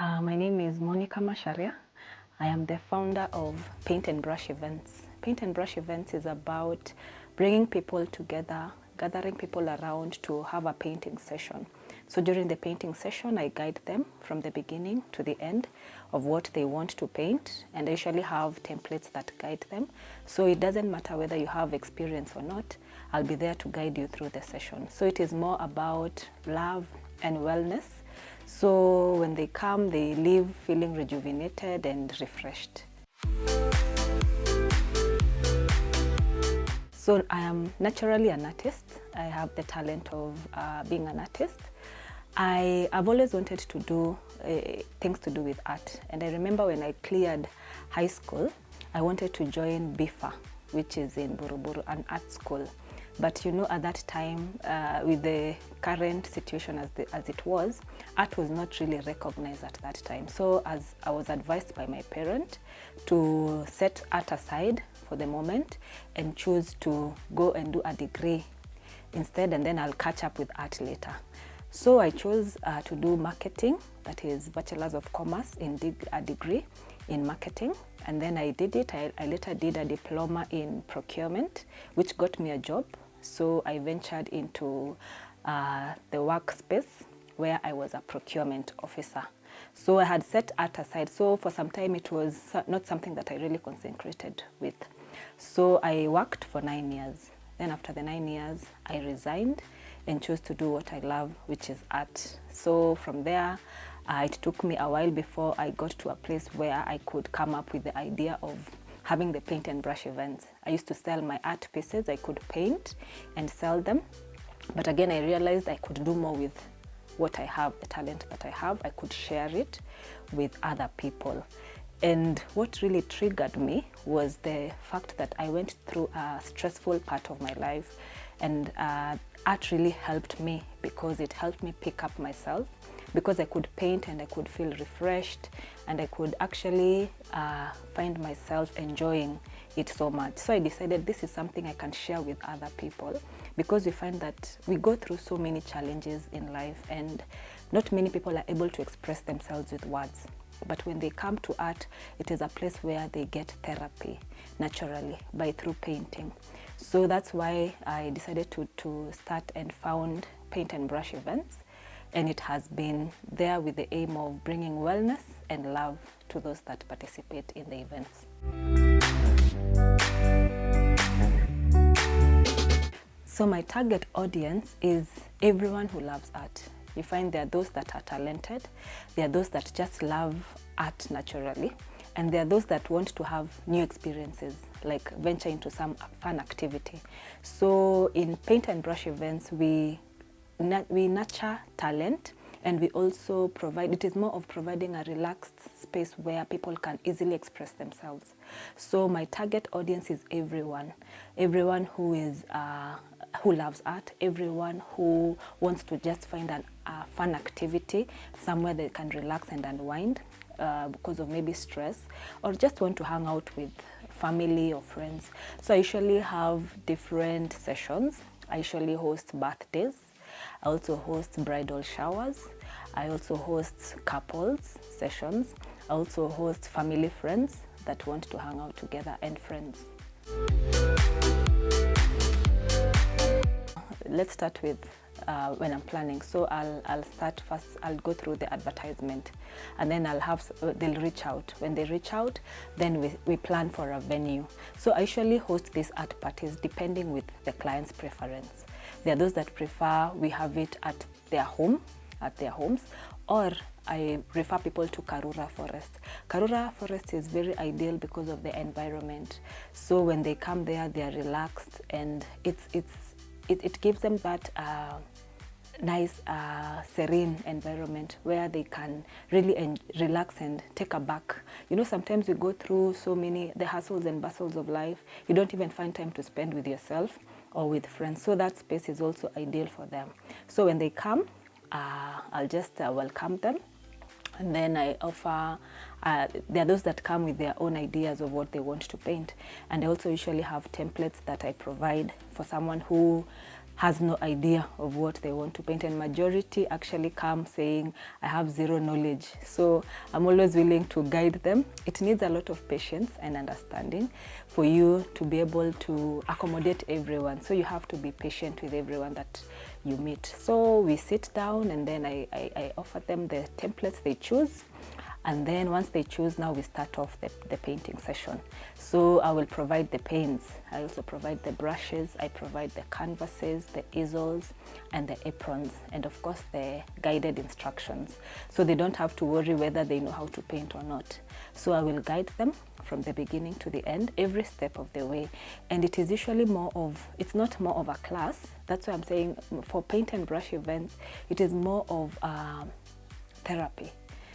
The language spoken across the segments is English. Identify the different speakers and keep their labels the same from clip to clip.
Speaker 1: My name is Macharia. I am the founder of Paint and Brush Events. Paint and Brush Events is about bringing people together, gathering people around to have a painting session. So during the painting session, I guide them from the beginning to the end of what they want to paint, and I usually have templates that guide them. So it doesn't matter whether you have experience or not, I'll be there to guide you through the session. So it is more about love and wellness. So when they come, they leave feeling rejuvenated and refreshed. So I am naturally an artist. I have the talent of being an artist. I've always wanted to do things to do with art. And I remember when I cleared high school, I wanted to join BIFA, which is in Buruburu, an art school. But you know, at that time, with the current situation as it was, art was not really recognized at that time. So as I was advised by my parent to set art aside for the moment and choose to go and do a degree instead, and then I'll catch up with art later. So I chose to do marketing, that is Bachelor's of Commerce in a degree in marketing. And then I did it. I later did a diploma in procurement, which got me a job. So I ventured into the workspace where I was a procurement officer. So I had set art aside. So for some time it was not something that I really concentrated with. So I worked for 9 years. Then after the 9 years, I resigned and chose to do what I love, which is art. So from there, it took me a while before I got to a place where I could come up with the idea of having the paint and brush events. I used to sell my art pieces. I could paint and sell them. But again, I realized I could do more with what I have, the talent that I have. I could share it with other people. And what really triggered me was the fact that I went through a stressful part of my life, and art really helped me because it helped me pick up myself, because I could paint and I could feel refreshed, and I could actually find myself enjoying it so much. So I decided this is something I can share with other people, because we find that we go through so many challenges in life and not many people are able to express themselves with words. But when they come to art, it is a place where they get therapy naturally through painting. So that's why I decided to start and found Paint and Brush Events. And it has been there with the aim of bringing wellness and love to those that participate in the events. So my target audience is everyone who loves art. You find there are those that are talented, there are those that just love art naturally, and there are those that want to have new experiences, like venture into some fun activity. So in Paint and Brush Events, we nurture talent, and we also provide, it is more of providing a relaxed space where people can easily express themselves. So my target audience is everyone who is who loves art, everyone who wants to just find a fun activity, somewhere they can relax and unwind because of maybe stress, or just want to hang out with family or friends. So I usually have different sessions. I usually host birthdays. I also host bridal showers. I also host couples sessions. I also host family friends that want to hang out together, and friends. Let's start with when I'm planning. So I'll start first, I'll go through the advertisement, and then they'll reach out. When they reach out, then we plan for a venue. So I usually host these art parties depending with the client's preference. There are those that prefer we have it at their homes, or I refer people to Karura Forest. Karura Forest is very ideal because of the environment. So when they come there, they are relaxed, and it gives them that nice, serene environment where they can really relax and take a back. You know, sometimes we go through the hustles and bustles of life. You don't even find time to spend with yourself or with friends. So that space is also ideal for them. So when they come, I'll just welcome them. And then I offer, there are those that come with their own ideas of what they want to paint. And I also usually have templates that I provide for someone who has no idea of what they want to paint, and majority actually come saying, I have zero knowledge. So I'm always willing to guide them. It needs a lot of patience and understanding for you to be able to accommodate everyone. So you have to be patient with everyone that you meet. So we sit down, and then I offer them the templates they choose. And then once they choose, now we start off the painting session. So I will provide the paints. I also provide the brushes. I provide the canvases, the easels, and the aprons, and of course the guided instructions. So they don't have to worry whether they know how to paint or not. So I will guide them from the beginning to the end, every step of the way. And it is usually it's not more of a class. That's why I'm saying for paint and brush events, it is more of therapy.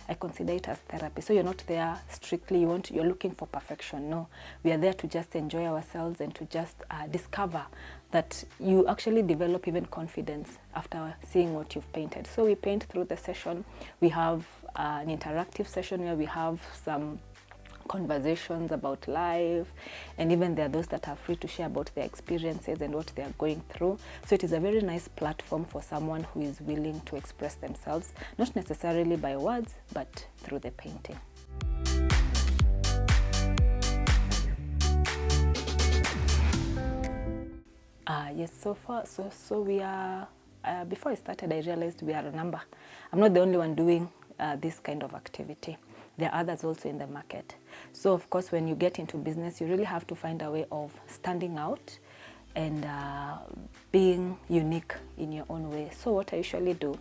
Speaker 1: I consider it as therapy. So you're not there strictly, you're looking for perfection. No, we are there to just enjoy ourselves and to just discover that you actually develop even confidence after seeing what you've painted. So we paint through the session. We have an interactive session where we have some conversations about life, and even there are those that are free to share about their experiences and what they are going through. So it is a very nice platform for someone who is willing to express themselves, not necessarily by words, but through the painting. Yes, so we are, before I started, I realized we are a number. I'm not the only one doing this kind of activity. There are others also in the market. So of course, when you get into business, you really have to find a way of standing out and being unique in your own way. So what I usually do,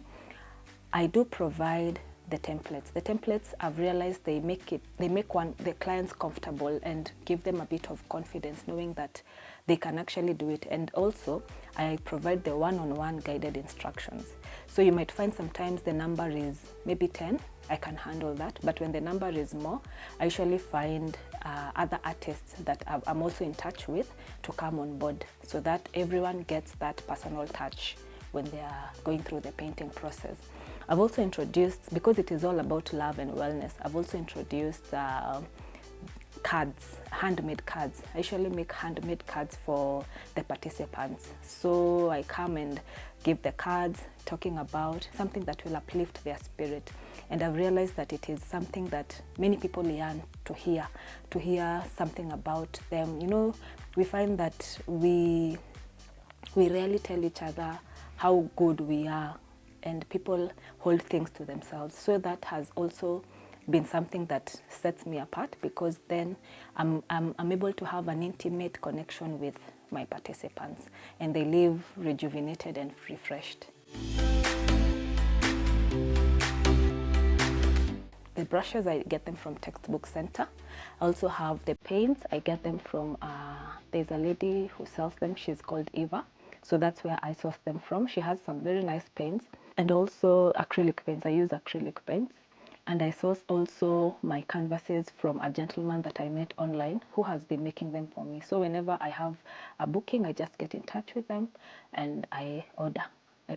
Speaker 1: I do provide the templates. The templates, I've realized they make the clients comfortable and give them a bit of confidence knowing that they can actually do it. And also I provide the one-on-one guided instructions. So you might find sometimes the number is maybe 10, I can handle that. But when the number is more, I usually find other artists that I'm also in touch with to come on board, so that everyone gets that personal touch when they are going through the painting process. I've also introduced, because it is all about love and wellness, I've also introduced cards, handmade cards. I usually make handmade cards for the participants. So I come and give the cards talking about something that will uplift their spirit. And I've realized that it is something that many people yearn to hear something about them. You know, we find that we rarely tell each other how good we are, and people hold things to themselves. So that has also been something that sets me apart, because then I'm able to have an intimate connection with my participants, and they leave rejuvenated and refreshed. The brushes, I get them from Textbook Center. I also have the paints, I get them from, there's a lady who sells them, she's called Eva. So that's where I source them from. She has some very nice paints, and also acrylic paints. I use acrylic paints. And I source also my canvases from a gentleman that I met online who has been making them for me. So whenever I have a booking, I just get in touch with them and I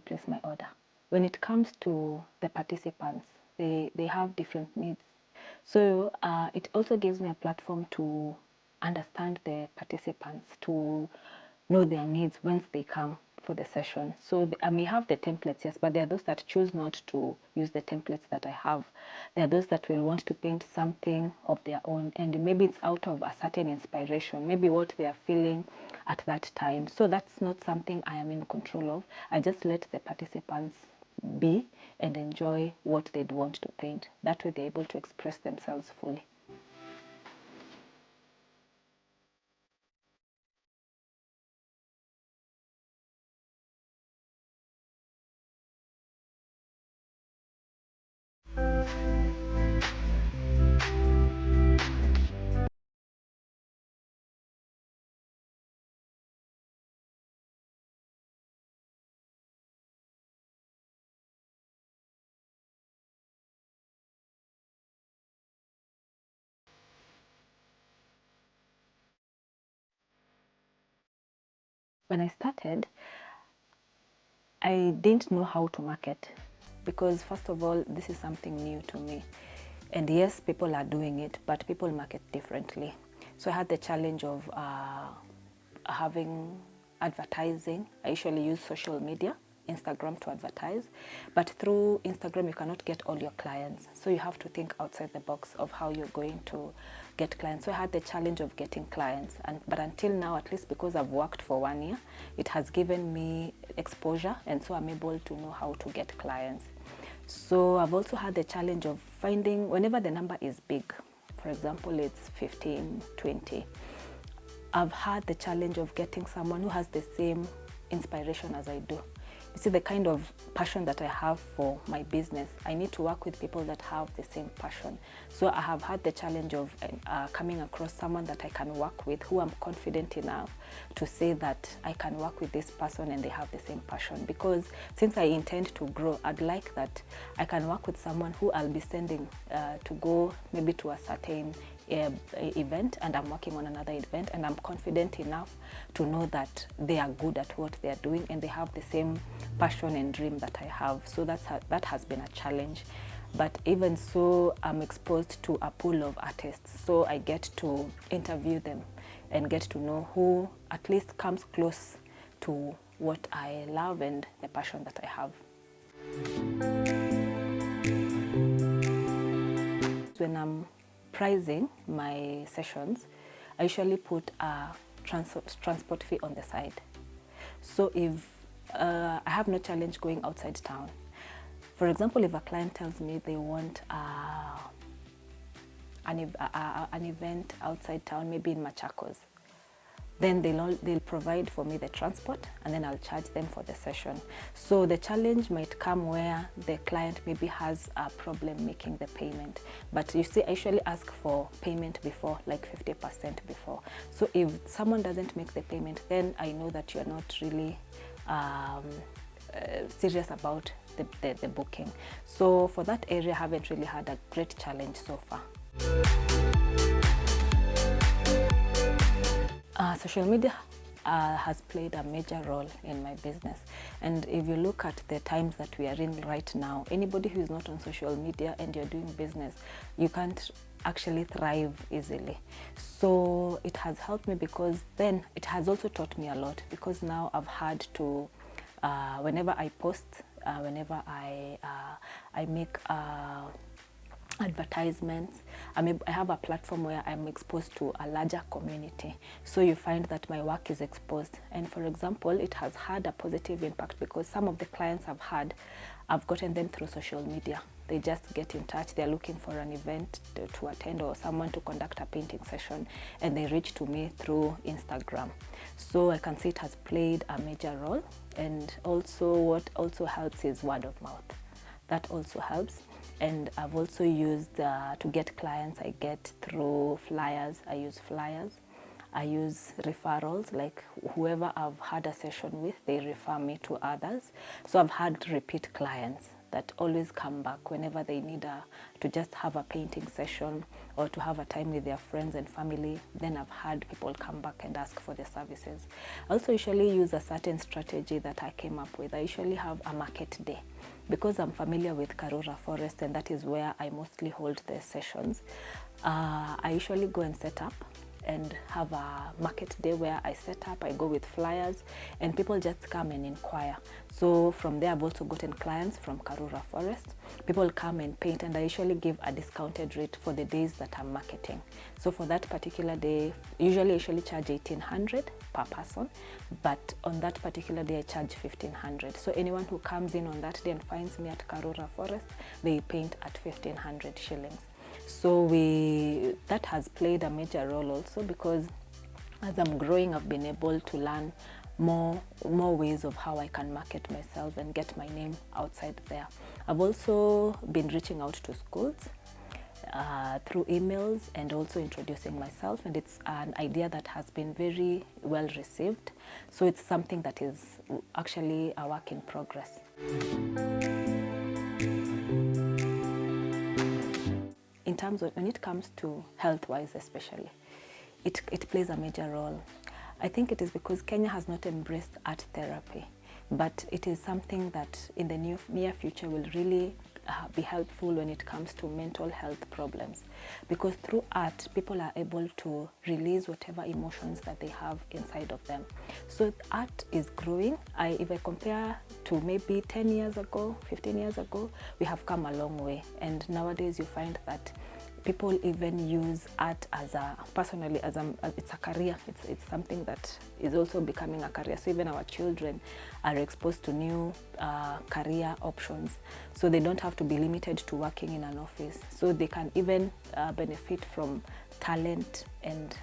Speaker 1: place my order. When it comes to the participants, they have different needs. So it also gives me a platform to understand the participants, to know their needs once they come for the session. So I may have the templates, yes, but there are those that choose not to use the templates that I have. There are those that will want to paint something of their own, and maybe it's out of a certain inspiration, maybe what they are feeling at that time. So that's not something I am in control of. I just let the participants be and enjoy what they'd want to paint. That way they're able to express themselves fully. When I started, I didn't know how to market, because first of all, this is something new to me. And yes, people are doing it, but people market differently. So I had the challenge of having advertising. I usually use social media, Instagram to advertise, but through Instagram you cannot get all your clients, so you have to think outside the box of how you're going to get clients. So I had the challenge of getting clients, but until now, at least because I've worked for 1 year, it has given me exposure, and so I'm able to know how to get clients. So I've also had the challenge of finding, whenever the number is big, for example it's 15, 20, I've had the challenge of getting someone who has the same inspiration as I do. You see, the kind of passion that I have for my business, I need to work with people that have the same passion. So I have had the challenge of coming across someone that I can work with, who I'm confident enough to say that I can work with this person and they have the same passion. Because since I intend to grow, I'd like that I can work with someone who I'll be sending to go maybe to a certain event, and I'm working on another event, and I'm confident enough to know that they are good at what they are doing and they have the same passion and dream that I have. So that has been a challenge. But even so, I'm exposed to a pool of artists, so I get to interview them and get to know who at least comes close to what I love and the passion that I have. When I'm pricing my sessions, I usually put a transport fee on the side. So if I have no challenge going outside town, for example, if a client tells me they want an event outside town, maybe in Machakos, then they'll provide for me the transport, and then I'll charge them for the session. So the challenge might come where the client maybe has a problem making the payment. But you see, I usually ask for payment before, like 50% before. So if someone doesn't make the payment, then I know that you're not really serious about the booking. So for that area, I haven't really had a great challenge so far. Social media has played a major role in my business, and if you look at the times that we are in right now, anybody who is not on social media and you're doing business, you can't actually thrive easily. So it has helped me, because then it has also taught me a lot, because now I've had to, whenever I post, whenever I make advertisements, I have a platform where I'm exposed to a larger community. So you find that my work is exposed. And for example, it has had a positive impact, because some of the clients I've gotten them through social media. They just get in touch, they're looking for an event to attend, or someone to conduct a painting session, and they reach to me through Instagram. So I can see it has played a major role. And also what also helps is word of mouth. That also helps. And I've also used, to get clients, I get through flyers. I use flyers. I use referrals, like whoever I've had a session with, they refer me to others. So I've had repeat clients that always come back whenever they need to just have a painting session or to have a time with their friends and family. Then I've had people come back and ask for the services. I also usually use a certain strategy that I came up with. I usually have a market day, because I'm familiar with Karura Forest, and that is where I mostly hold the sessions. I usually go and set up and have a market day where I set up, I go with flyers, and people just come and inquire. So from there, I've also gotten clients from Karura Forest. People come and paint, and I usually give a discounted rate for the days that I'm marketing. So for that particular day, usually I charge 1,800 per person, but on that particular day I charge 1,500. So anyone who comes in on that day and finds me at Karura Forest, they paint at 1,500 shillings. So that has played a major role also, because as I'm growing, I've been able to learn more ways of how I can market myself and get my name outside there. I've also been reaching out to schools through emails and also introducing myself, and it's an idea that has been very well received. So it's something that is actually a work in progress. In terms of, when it comes to health-wise especially, it plays a major role. I think it is because Kenya has not embraced art therapy, but it is something that in the near future will really be helpful when it comes to mental health problems, because through art people are able to release whatever emotions that they have inside of them. So art is growing. If I compare to maybe 10 years ago, 15 years ago, we have come a long way, and nowadays you find that people even use art as it's a career. It's something that is also becoming a career. So even our children are exposed to new career options. So they don't have to be limited to working in an office. So they can even benefit from talent and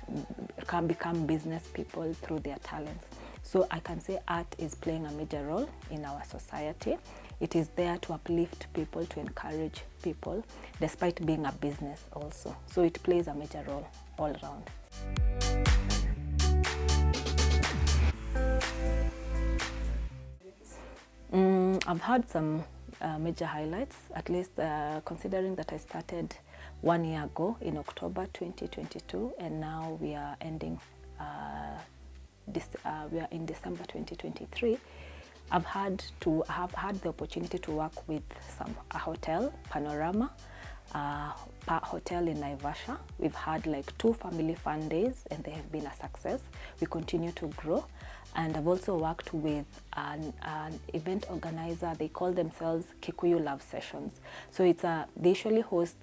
Speaker 1: can become business people through their talents. So I can say art is playing a major role in our society. It is there to uplift people, to encourage people, despite being a business also. So it plays a major role all around. I've had some major highlights, at least considering that I started 1 year ago in October 2022, and now we are ending, we are in December 2023. I've had the opportunity to work with a hotel, Panorama, hotel in Naivasha. We've had like 2 family fun days, and they have been a success. We continue to grow. And I've also worked with an event organizer. They call themselves Kikuyu Love Sessions. So they usually host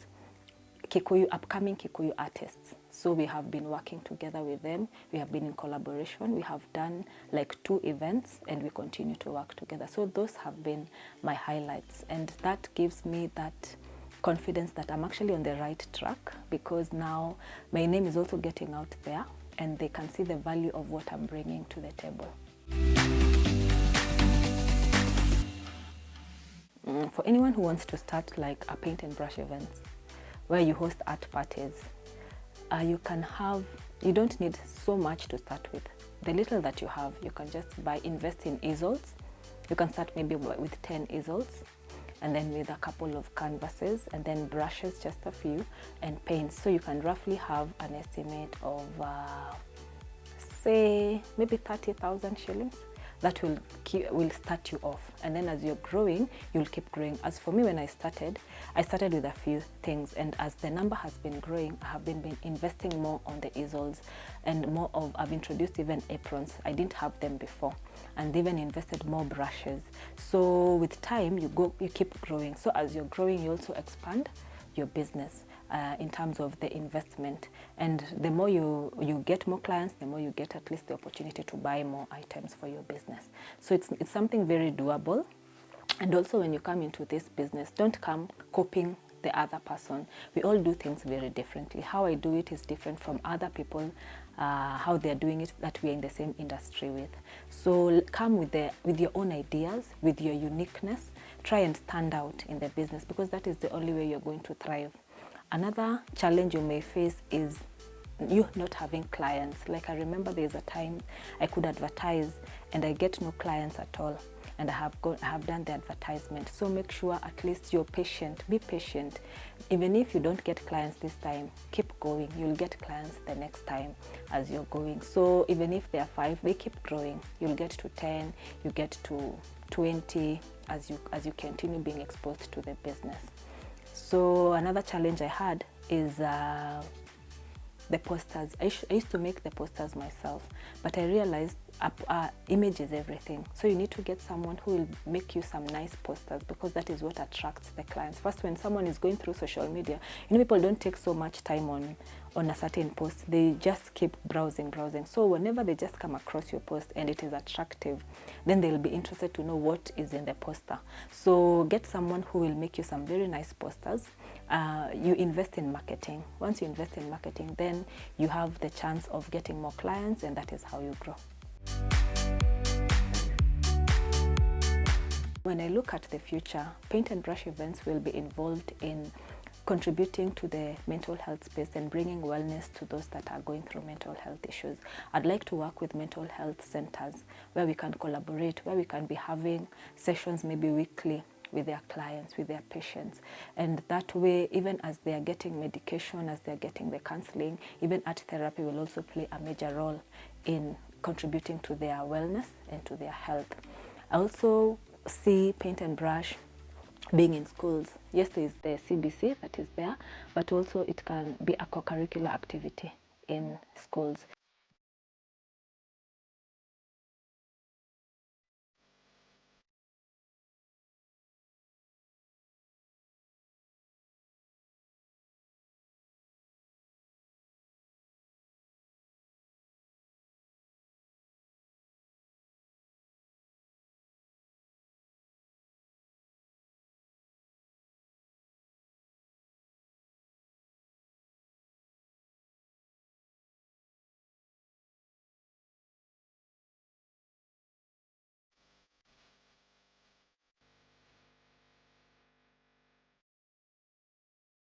Speaker 1: upcoming Kikuyu artists. So we have been working together with them. We have been in collaboration. We have done like 2 events, and we continue to work together. So those have been my highlights, and that gives me that confidence that I'm actually on the right track, because now my name is also getting out there, and they can see the value of what I'm bringing to the table. For anyone who wants to start like a paint and brush events where you host art parties, you don't need so much to start with. The little that you have, you can just invest in easels. You can start maybe with 10 easels, and then with a couple of canvases, and then brushes, just a few, and paints. So you can roughly have an estimate of, say, maybe 30,000 shillings. That will start you off, and then as you're growing, you'll keep growing. As for me, when I started with a few things, and as the number has been growing, I have been investing more on the easels, and I've introduced even aprons. I didn't have them before, and even invested more brushes. So with time, you keep growing. So as you're growing, you also expand your business in terms of the investment, and the more you get more clients, the more you get at least the opportunity to buy more items for your business. So it's something very doable. And also, when you come into this business, don't come copying the other person. We all do things very differently. How I do it is different from other people, how they're doing it that we're in the same industry with. So come with your own ideas, with your uniqueness. Try and stand out in the business, because that is the only way you're going to thrive. Another challenge you may face is you not having clients. Like, I remember there's a time I could advertise and I get no clients at all, and I have done the advertisement. So make sure at least you're patient. Be patient. Even if you don't get clients this time, keep going. You'll get clients the next time as you're going. So even if there are 5, they keep growing. You'll get to 10, you get to 20 as you continue being exposed to the business. So another challenge I had is the posters. I used to make the posters myself, but I realized image is everything. So you need to get someone who will make you some nice posters, because that is what attracts the clients. First, when someone is going through social media, people don't take so much time on a certain post. They just keep browsing. So whenever they just come across your post and it is attractive, then they'll be interested to know what is in the poster. So get someone who will make you some very nice posters. You invest in marketing. Once you invest in marketing, then you have the chance of getting more clients, and that is how you grow. When I look at the future, paint and brush events will be involved in contributing to the mental health space and bringing wellness to those that are going through mental health issues. I'd like to work with mental health centers where we can collaborate, where we can be having sessions maybe weekly with their clients, with their patients. And that way, even as they are getting medication, as they're getting the counseling, even art therapy will also play a major role in contributing to their wellness and to their health. I also see paint and brush being in schools. Yes, there is the CBC that is there, but also it can be a co-curricular activity in schools.